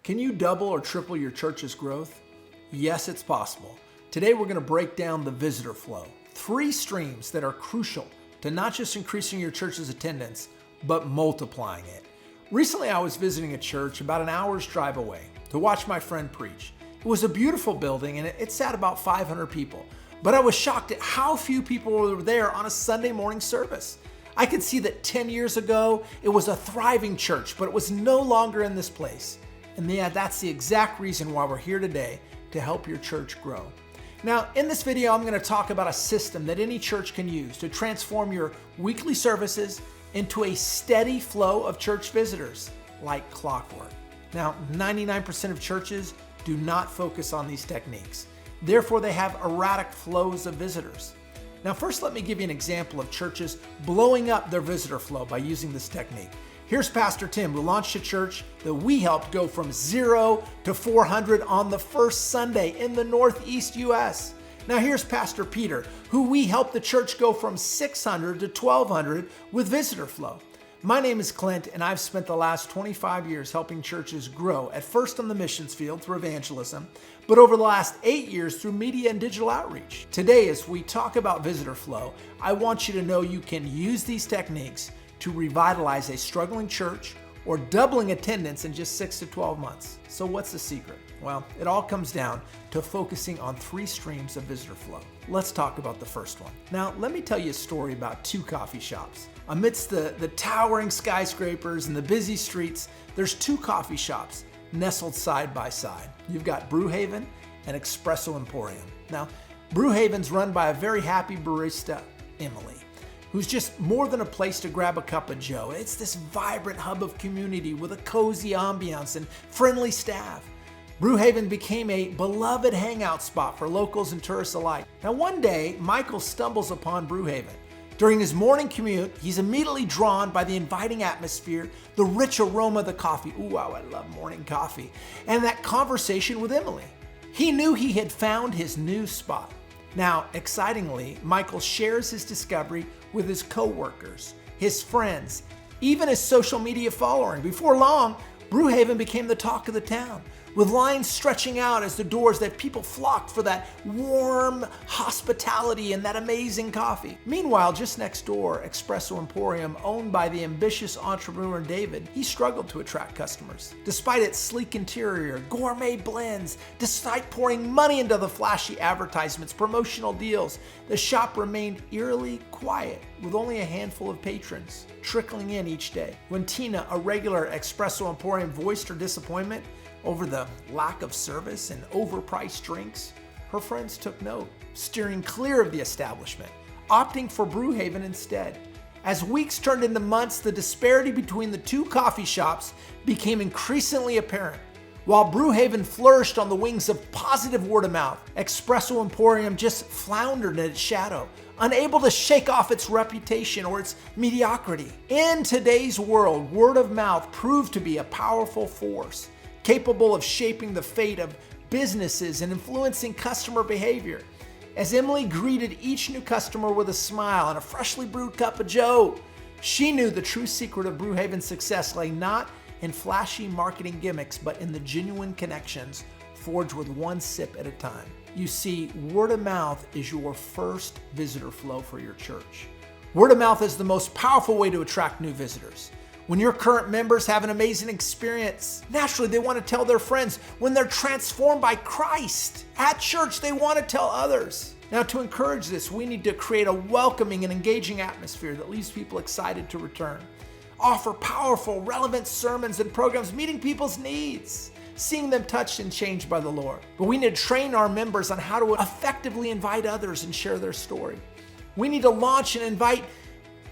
Can you double or triple your church's growth? Yes, it's possible. Today we're going to break down the visitor flow, 3 streams that are crucial to not just increasing your church's attendance, but multiplying it. Recently I was visiting a church about an hour's drive away to watch my friend preach. It was a beautiful building and it sat about 500 people, but I was shocked at how few people were there on a Sunday morning service. I could see that 10 years ago it was a thriving church, but it was no longer in this place. And yeah, that's the exact reason why we're here today, to help your church grow. Now, in this video, I'm going to talk about a system that any church can use to transform your weekly services into a steady flow of church visitors, like clockwork. Now, 99% of churches do not focus on these techniques. Therefore, they have erratic flows of visitors. Now, first, let me give you an example of churches blowing up their visitor flow by using this technique. Here's Pastor Tim, who launched a church that we helped go from 0 to 400 on the first Sunday in the Northeast US. Now here's Pastor Peter, who we helped the church go from 600 to 1,200 with visitor flow. My name is Clint, and I've spent the last 25 years helping churches grow, at first on the missions field through evangelism, but over the last 8 years through media and digital outreach. Today, as we talk about visitor flow, I want you to know you can use these techniques to revitalize a struggling church or doubling attendance in just 6 to 12 months. So what's the secret? Well, it all comes down to focusing on 3 streams of visitor flow. Let's talk about the first one. Now, let me tell you a story about 2 coffee shops. Amidst the towering skyscrapers and the busy streets, there's 2 coffee shops nestled side by side. You've got Brewhaven and Espresso Emporium. Now, Brewhaven's run by a very happy barista, Emily, who's just more than a place to grab a cup of joe. It's this vibrant hub of community with a cozy ambiance and friendly staff. Brewhaven became a beloved hangout spot for locals and tourists alike. Now one day, Michael stumbles upon Brewhaven. During his morning commute, he's immediately drawn by the inviting atmosphere, the rich aroma of the coffee. Ooh, wow, I love morning coffee. And that conversation with Emily. He knew he had found his new spot. Now, excitingly, Michael shares his discovery with his co-workers, his friends, even his social media following. Before long, Brewhaven became the talk of the town, with lines stretching out as the doors that people flocked for that warm hospitality and that amazing coffee. Meanwhile, just next door, Espresso Emporium, owned by the ambitious entrepreneur David, he struggled to attract customers. Despite its sleek interior, gourmet blends, despite pouring money into the flashy advertisements, promotional deals, the shop remained eerily quiet, with only a handful of patrons trickling in each day. When Tina, a regular Espresso Emporium, voiced her disappointment over the lack of service and overpriced drinks, her friends took note, steering clear of the establishment, opting for Brewhaven instead. As weeks turned into months, the disparity between the 2 coffee shops became increasingly apparent. While Brewhaven flourished on the wings of positive word of mouth, Espresso Emporium just floundered in its shadow, unable to shake off its reputation or its mediocrity. In today's world, word of mouth proved to be a powerful force, capable of shaping the fate of businesses and influencing customer behavior. As Emily greeted each new customer with a smile and a freshly brewed cup of joe, she knew the true secret of Brewhaven's success lay not in flashy marketing gimmicks, but in the genuine connections forged with one sip at a time. You see, word of mouth is your first visitor flow for your church. Word of mouth is the most powerful way to attract new visitors. When your current members have an amazing experience, naturally they want to tell their friends. When they're transformed by Christ at church, they want to tell others. Now, to encourage this, we need to create a welcoming and engaging atmosphere that leaves people excited to return. Offer powerful, relevant sermons and programs meeting people's needs, seeing them touched and changed by the Lord. But we need to train our members on how to effectively invite others and share their story. We need to launch and invite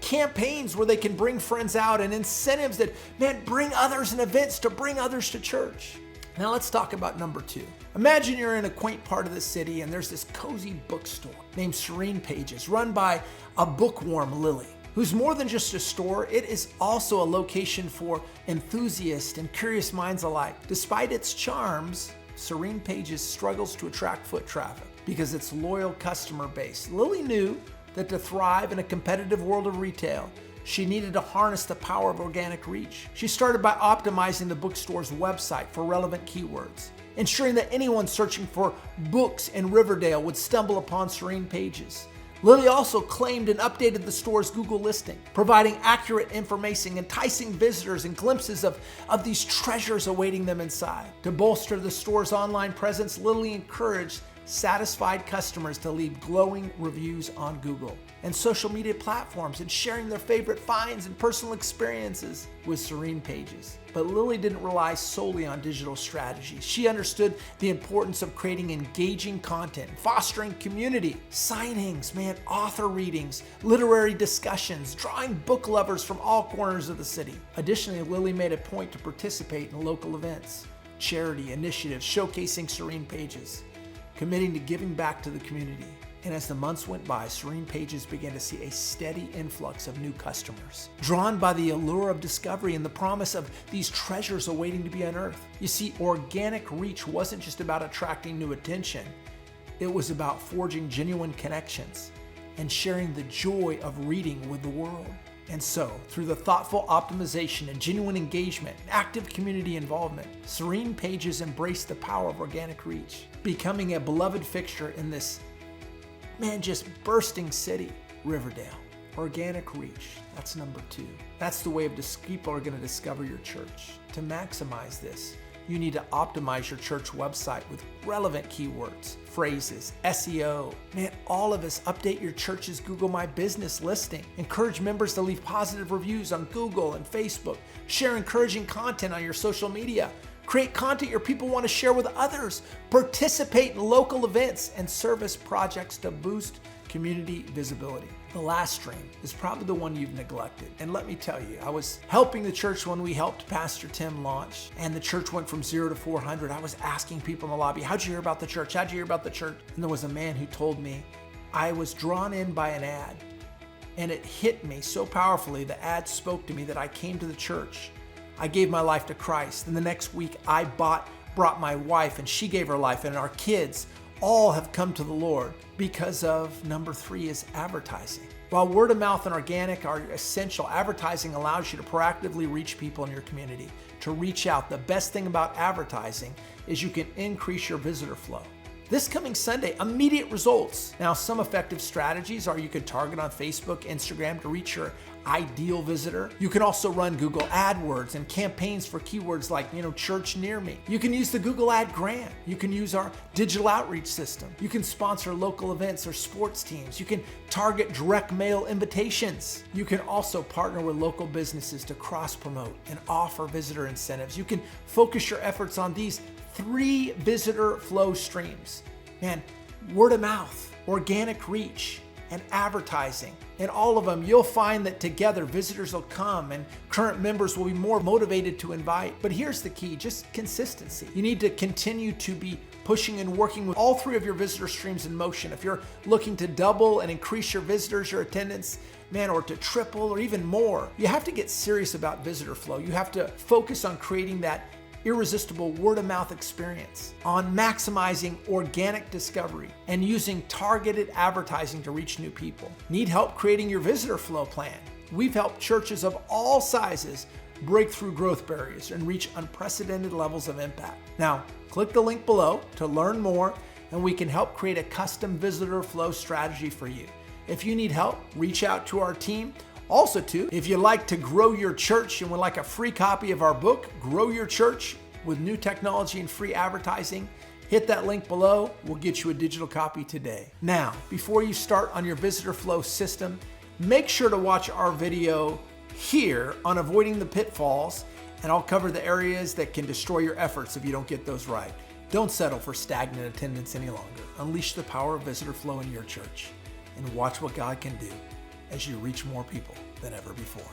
campaigns where they can bring friends out, and incentives that, bring others and events to bring others to church. Now let's talk about number 2. Imagine you're in a quaint part of the city and there's this cozy bookstore named Serene Pages, run by a bookworm Lily, who's more than just a store. It is also a location for enthusiasts and curious minds alike. Despite its charms, Serene Pages struggles to attract foot traffic because its loyal customer base. Lily knew that to thrive in a competitive world of retail, She needed to harness the power of organic reach. She started by optimizing the bookstore's website for relevant keywords, ensuring that anyone searching for books in Riverdale would stumble upon Serene Pages. Lily also claimed and updated the store's Google listing, providing accurate information, enticing visitors and glimpses of these treasures awaiting them inside. To bolster the store's online presence, Lily encouraged satisfied customers to leave glowing reviews on Google and social media platforms and sharing their favorite finds and personal experiences with Serene Pages. But Lily didn't rely solely on digital strategies. She understood the importance of creating engaging content, fostering community, signings, author readings, literary discussions, drawing book lovers from all corners of the city. Additionally, Lily made a point to participate in local events, charity initiatives showcasing Serene Pages, committing to giving back to the community. And as the months went by, Serene Pages began to see a steady influx of new customers, drawn by the allure of discovery and the promise of these treasures awaiting to be unearthed. You see, organic reach wasn't just about attracting new attention. It was about forging genuine connections and sharing the joy of reading with the world. And so, through the thoughtful optimization and genuine engagement and active community involvement, Serene Pages embraced the power of organic reach, becoming a beloved fixture in this, just bursting city, Riverdale. Organic reach, that's number 2. That's the way people are going to discover your church. To maximize this, you need to optimize your church website with relevant keywords, phrases, SEO. All of us update your church's Google My Business listing. Encourage members to leave positive reviews on Google and Facebook. Share encouraging content on your social media. Create content your people want to share with others. Participate in local events and service projects to boost community visibility. The last stream is probably the one you've neglected. And let me tell you, I was helping the church when we helped Pastor Tim launch, and the church went from 0 to 400. I was asking people in the lobby, how'd you hear about the church? How'd you hear about the church? And there was a man who told me, I was drawn in by an ad, and it hit me so powerfully. The ad spoke to me that I came to the church. I gave my life to Christ. And the next week I brought my wife, and she gave her life, and our kids all have come to the Lord because of number 3 is advertising. While word of mouth and organic are essential, advertising allows you to proactively reach people in your community. To reach out, the best thing about advertising is you can increase your visitor flow. This coming Sunday, immediate results. Now, some effective strategies are you could target on Facebook, Instagram to reach your ideal visitor. You can also run Google AdWords and campaigns for keywords like, church near me. You can use the Google Ad Grant. You can use our digital outreach system. You can sponsor local events or sports teams. You can target direct mail invitations. You can also partner with local businesses to cross-promote and offer visitor incentives. You can focus your efforts on these 3 visitor flow streams. Word of mouth, organic reach, and advertising. In all of them, you'll find that together visitors will come and current members will be more motivated to invite. But here's the key, just consistency. You need to continue to be pushing and working with all 3 of your visitor streams in motion. If you're looking to double and increase your visitors, your attendance, or to triple or even more, you have to get serious about visitor flow. You have to focus on creating that irresistible word-of-mouth experience, on maximizing organic discovery, and using targeted advertising to reach new people. Need help creating your visitor flow plan? We've helped churches of all sizes break through growth barriers and reach unprecedented levels of impact. Now, click the link below to learn more, and we can help create a custom visitor flow strategy for you. If you need help, reach out to our team. Also, if you'd like to grow your church and would like a free copy of our book, Grow Your Church with New Technology and Free Advertising, hit that link below. We'll get you a digital copy today. Now, before you start on your visitor flow system, make sure to watch our video here on avoiding the pitfalls, and I'll cover the areas that can destroy your efforts if you don't get those right. Don't settle for stagnant attendance any longer. Unleash the power of visitor flow in your church and watch what God can do as you reach more people than ever before.